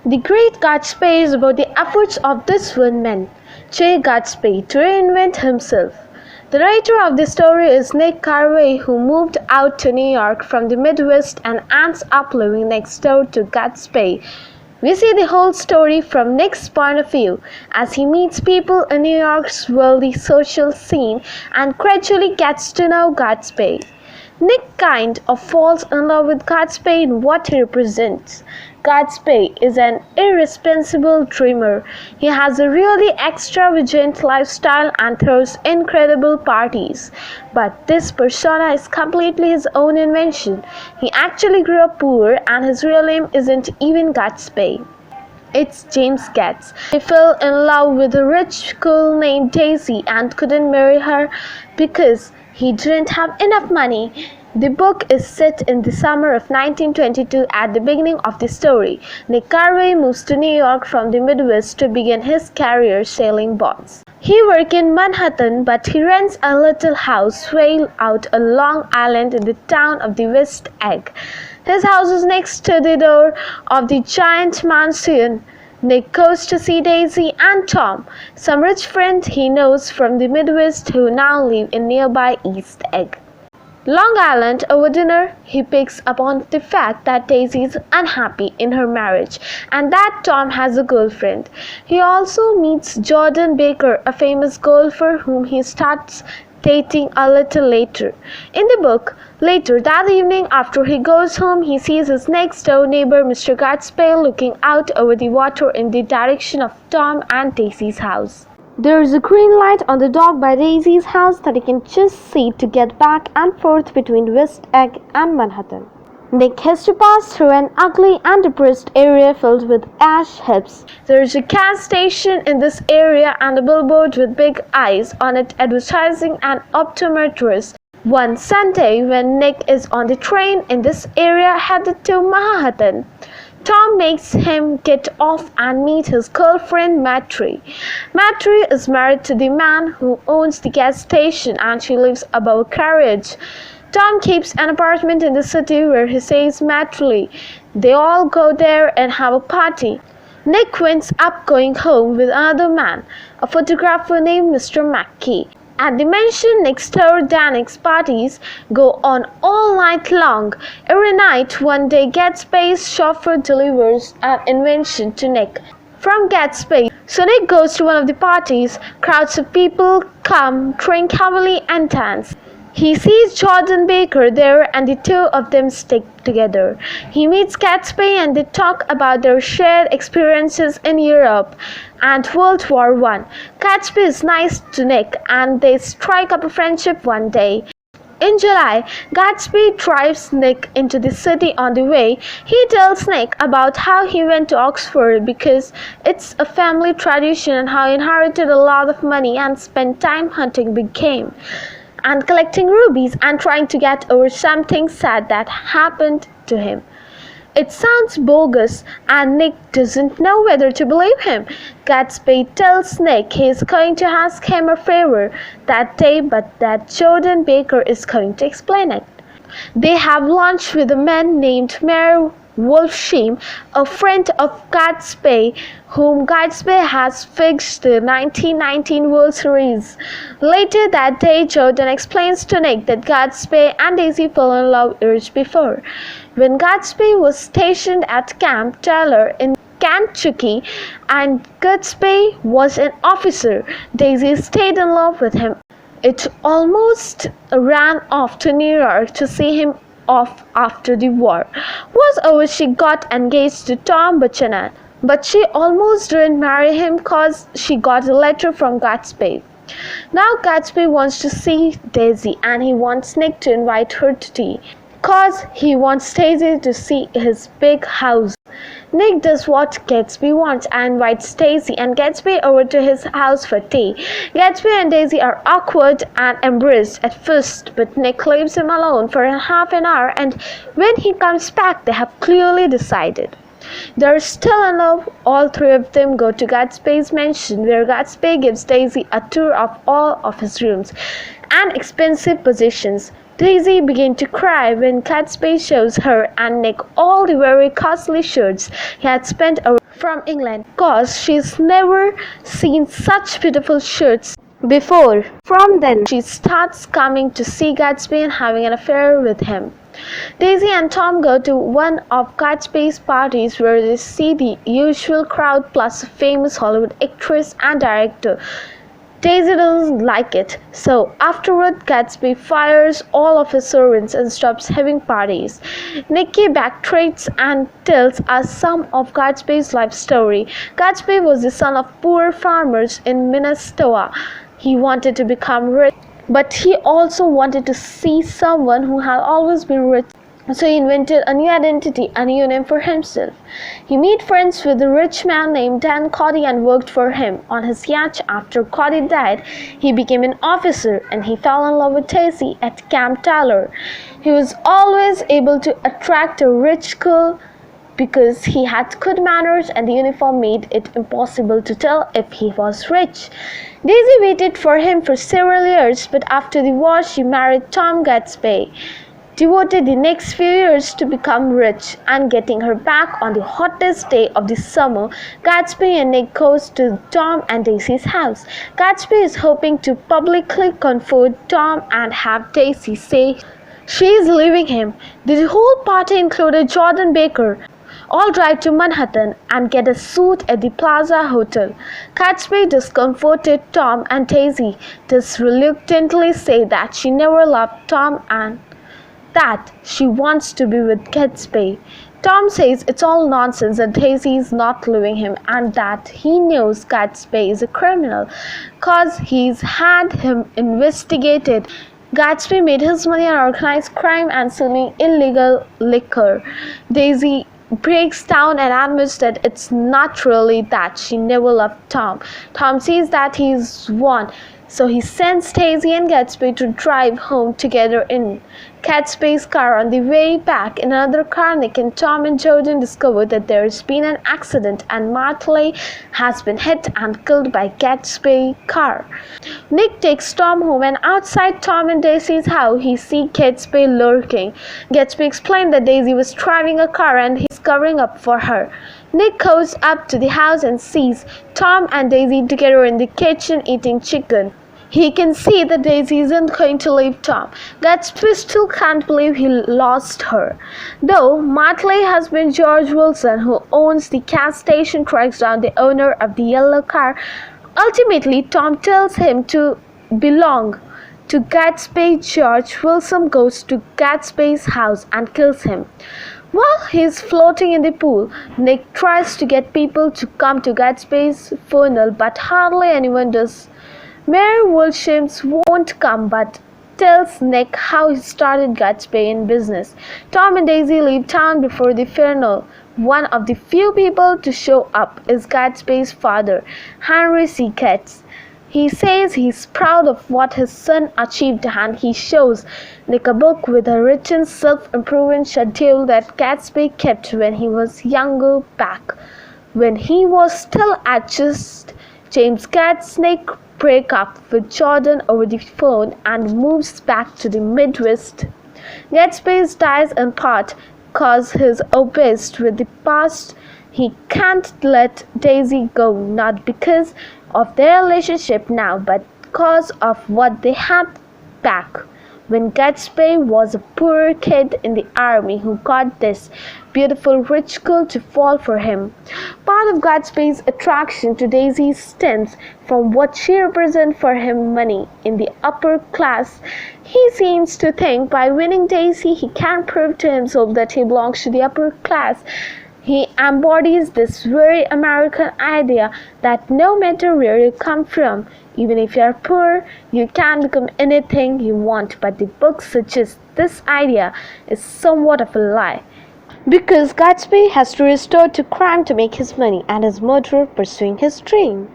The Great Gatsby is about the efforts of this one man, J. Gatsby, to reinvent himself. The writer of the story is Nick Carraway, who moved out to New York from the Midwest and ends up living next door to Gatsby. We see the whole story from Nick's point of view as he meets people in New York's wealthy social scene and gradually gets to know Gatsby. Nick kind of falls in love with Gatsby and what he represents. Gatsby is an irresponsible dreamer. He has a really extravagant lifestyle and throws incredible parties. But this persona is completely his own invention. He actually grew up poor and his real name isn't even Gatsby. It's James Gates. He fell in love with a rich girl named Daisy and couldn't marry her because he didn't have enough money. The book is set in the summer of 1922. At the beginning of the story, Nick Carraway moves to New York from the Midwest to begin his career selling bonds. He works in Manhattan, but he rents a little house way out on Long Island in the town of the West Egg. His house is next to the door of the giant mansion. Nick goes to see Daisy and Tom, some rich friend he knows from the Midwest who now live in nearby East Egg. Long Island, over dinner, he picks up on the fact that Daisy is unhappy in her marriage and that Tom has a girlfriend. He also meets Jordan Baker, a famous golfer whom he starts dating a little later. In the book, later that evening after he goes home, he sees his next-door neighbor Mr. Gatsby looking out over the water in the direction of Tom and Daisy's house. There is a green light on the dock by Daisy's house that he can just see to get back and forth between West Egg and Manhattan. Nick has to pass through an ugly and depressed area filled with ash heaps. There is a gas station in this area and a billboard with big eyes on it advertising an optometrist. One Sunday, when Nick is on the train in this area headed to Manhattan, Tom makes him get off and meet his girlfriend Matri. Matri is married to the man who owns the gas station and she lives above a carriage. Tom keeps an apartment in the city where he says Matri. They all go there and have a party. Nick ends up going home with another man, a photographer named Mr. Mackey. At the mansion next door, Nick's parties go on all night long. Every night, one day, Gatsby's chauffeur delivers an invention to Nick from Gatsby. So Nick goes to one of the parties. Crowds of people come, drink heavily, and dance. He sees Jordan Baker there and the two of them stick together. He meets Gatsby and they talk about their shared experiences in Europe and World War I. Gatsby is nice to Nick and they strike up a friendship one day. In July, Gatsby drives Nick into the city. On the way, he tells Nick about how he went to Oxford because it's a family tradition and how he inherited a lot of money and spent time hunting big game and collecting rubies and trying to get over something sad that happened to him. It sounds bogus and Nick doesn't know whether to believe him. Gatsby tells Nick he is going to ask him a favor that day but that Jordan Baker is going to explain it. They have lunch with a man named Mayor Wolfsheim, a friend of Gatsby, whom Gatsby has fixed the 1919 World Series. Later that day, Jordan explains to Nick that Gatsby and Daisy fell in love years before. When Gatsby was stationed at Camp Taylor in Kentucky and Gatsby was an officer, Daisy stayed in love with him. It almost ran off to New York to see him off after the war was over. She got engaged to Tom Buchanan, but she almost didn't marry him cause she got a letter from Gatsby. Now Gatsby wants to see Daisy and he wants Nick to invite her to tea cause he wants Daisy to see his big house. Nick does what Gatsby wants and invites Daisy and Gatsby over to his house for tea. Gatsby and Daisy are awkward and embarrassed at first, but Nick leaves him alone for half an hour and when he comes back they have clearly decided. They are still in love. All three of them go to Gatsby's mansion where Gatsby gives Daisy a tour of all of his rooms and expensive possessions. Daisy began to cry when Gatsby shows her and Nick all the very costly shirts he had spent from England, cause she's never seen such beautiful shirts before. From then, she starts coming to see Gatsby and having an affair with him. Daisy and Tom go to one of Gatsby's parties where they see the usual crowd plus a famous Hollywood actress and director. Daisy doesn't like it, so afterward Gatsby fires all of his servants and stops having parties. Nicky backtracks and tells us some of Gatsby's life story. Gatsby was the son of poor farmers in Minnesota. He wanted to become rich, but he also wanted to see someone who had always been rich. So he invented a new identity, a new name for himself. He made friends with a rich man named Dan Cody and worked for him on his yacht. After Cody died, he became an officer and he fell in love with Daisy at Camp Tyler. He was always able to attract a rich girl because he had good manners and the uniform made it impossible to tell if he was rich. Daisy waited for him for several years, but after the war she married Tom Gatsby. Devoted the next few years to become rich, and getting her back on the hottest day of the summer, Gatsby and Nick goes to Tom and Daisy's house. Gatsby is hoping to publicly confront Tom and have Daisy say she is leaving him. The whole party included Jordan Baker. All drive to Manhattan and get a suite at the Plaza Hotel. Gatsby discomforted Tom and Daisy does reluctantly say that she never loved Tom and that she wants to be with Gatsby. Tom says it's all nonsense, that Daisy is not leaving him and that he knows Gatsby is a criminal cause he's had him investigated. Gatsby made his money on organized crime and selling illegal liquor. Daisy breaks down and admits that it's not really that she never loved Tom. Tom sees that he's won, so he sends Daisy and Gatsby to drive home together in Gatsby's car. On the way back in another car, Nick and Tom and Jordan discover that there's been an accident and Martley has been hit and killed by Gatsby's car. Nick takes Tom home and outside Tom and Daisy's house he sees Gatsby lurking. Gatsby explained that Daisy was driving a car and he's covering up for her. Nick goes up to the house and sees Tom and Daisy together in the kitchen eating chicken. He can see that Daisy isn't going to leave Tom. Gatsby still can't believe he lost her. Though Martley's husband George Wilson, who owns the gas station, tracks down the owner of the yellow car. Ultimately, Tom tells him to belong to Gatsby. George Wilson goes to Gatsby's house and kills him. While he's floating in the pool, Nick tries to get people to come to Gatsby's funeral, but hardly anyone does. Mayor Wilshams won't come but tells Nick how he started Gatsby in business. Tom and Daisy leave town before the funeral. One of the few people to show up is Gatsby's father, Henry C. Gates. He says he's proud of what his son achieved and he shows Nick a book with a written self-improvement schedule that Gatsby kept when he was younger back when he was still at just James Gates. Nick breaks up with Jordan over the phone and moves back to the Midwest. Gatsby dies in part cause he's obsessed with the past. He can't let Daisy go, not because of their relationship now, but because of what they had back when Gatsby was a poor kid in the army who got this beautiful rich girl to fall for him. Part of Gatsby's attraction to Daisy stems from what she represents for him, money in the upper class. He seems to think by winning Daisy he can prove to himself that he belongs to the upper class. He embodies this very American idea that no matter where you come from, even if you are poor, you can become anything you want. But the book suggests this idea is somewhat of a lie, because Gatsby has to resort to crime to make his money and his murderer pursuing his dream.